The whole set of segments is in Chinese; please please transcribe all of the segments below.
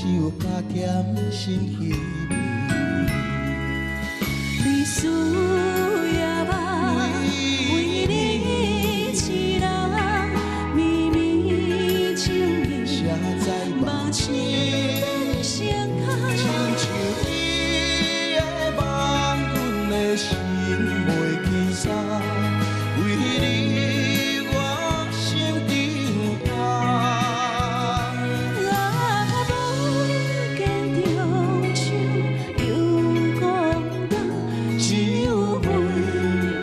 只有加添新气味。你需要吧，为你一人绵绵情意，谁知目睭盛开，亲像你的梦，阮的心袂轻松，为你我心沉重。啊，无见中手有光灯，只有玫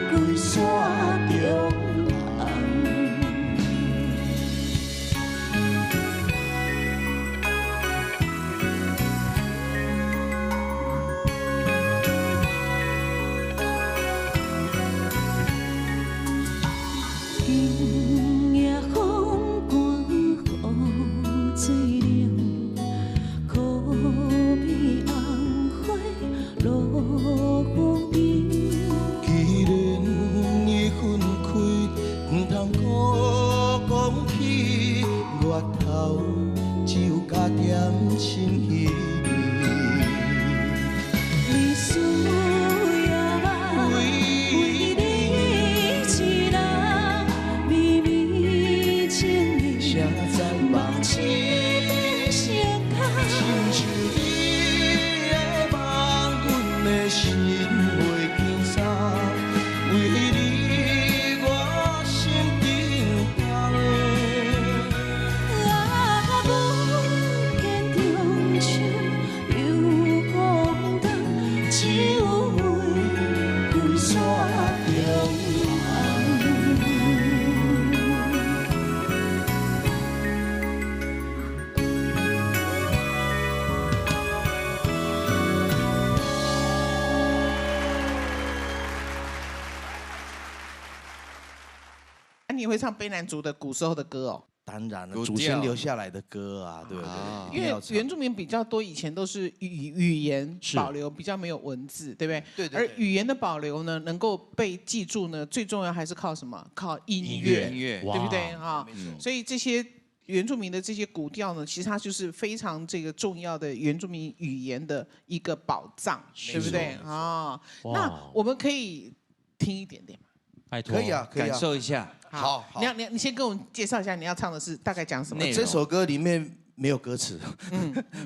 瑰山中红。今夜风寒雨水凉，可比红花落雨中。既然已分开，唔通搁讲起，月头只有加点新气味。你需要吧，为你一人绵绵情意，谁知目梦睭盛开。亲像你的梦，阮的心袂轻松，为你我心沉重。啊，无见中手有光灯，只有玫瑰山中红。你会唱卑南族的古时候的歌哦？当然了，古祖先调留下来的歌啊，对不啊对？因为一定要唱原住民比较多，以前都是语言是保留，比较没有文字，对不对？对对对而语言的保留呢，能够被记住呢，最重要还是靠什么？靠音乐，音乐对不对？哈没错，所以这些原住民的这些古调呢，其实它就是非常这个重要的原住民语言的一个宝藏，对不对？啊，哇那我们可以听一点点吗？拜托，可以啊，可以感啊。受一下。好好你先跟我们介绍一下你要唱的是大概讲什么内？容这首歌里面没有歌词，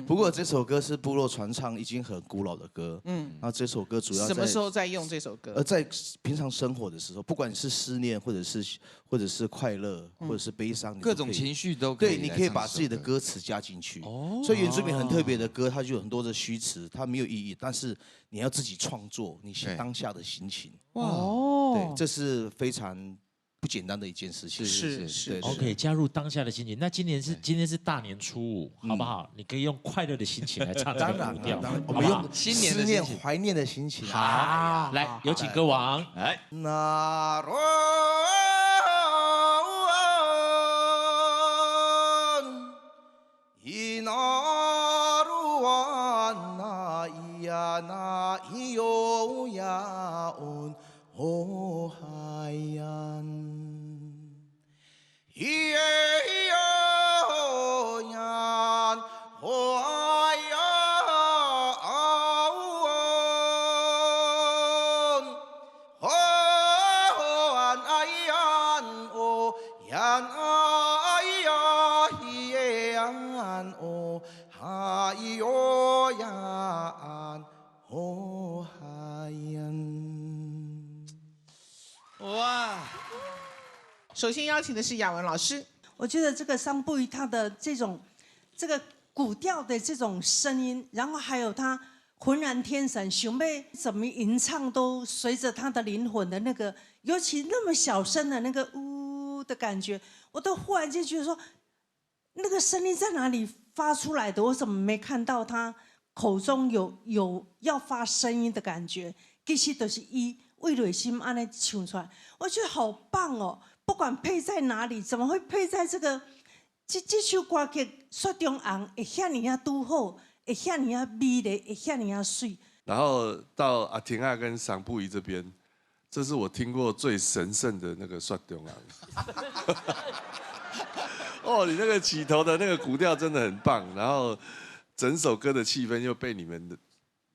不过这首歌是部落传唱，已经很古老的歌。那这首歌主要什么在时候在用这首歌？在平常生活的时候，不管是思念，或者是快乐，或者是悲伤，你都可以各种情绪都可以对，你可以来唱这首把自己的歌词加进去。哦所以原住民很特别的歌，它就有很多的虚词，它没有意义，但是你要自己创作你对当下的心情。哦对，这是非常不简单的一件事情。是对对 OK，加入当下的心情。那今天是大年初五，好不好？你可以用快乐的心情来唱这当然了，个古调，当然，好不好我们用？新年的思念心情怀念的心情。好，来，有请歌王。来，那罗伊那鲁哇那伊呀那伊哟呀온오하얀伊耶哟呀오하얀 호안 아이안 오얀 아이야 히에안 오 하이오얀 오하얀 哇，首先邀请的是雅文老师。我觉得这个桑布鱼它的这个古调的这种声音，然后还有它浑然天成，熊妹怎么吟唱都随着他的灵魂的那个，尤其那么小声的那个呜的感觉，我都忽然间觉得说，那个声音在哪里发出来的？我怎么没看到他口中有要发声音的感觉？其实都是伊为内心安尼唱出来，我觉得好棒哦！不管配在哪里，怎么会配在这首歌曲雪中红会遐尼啊拄好，会遐尼啊美丽，会遐尼啊水。然后到阿婷啊跟桑布宜这边，这是我听过最神圣的那个刷中昂。哦，你那个起头的那个古调真的很棒，然后整首歌的气氛又被你们的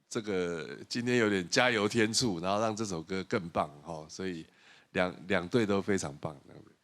这个今天有点加油添醋，然后让这首歌更棒哈，所以两队都非常棒。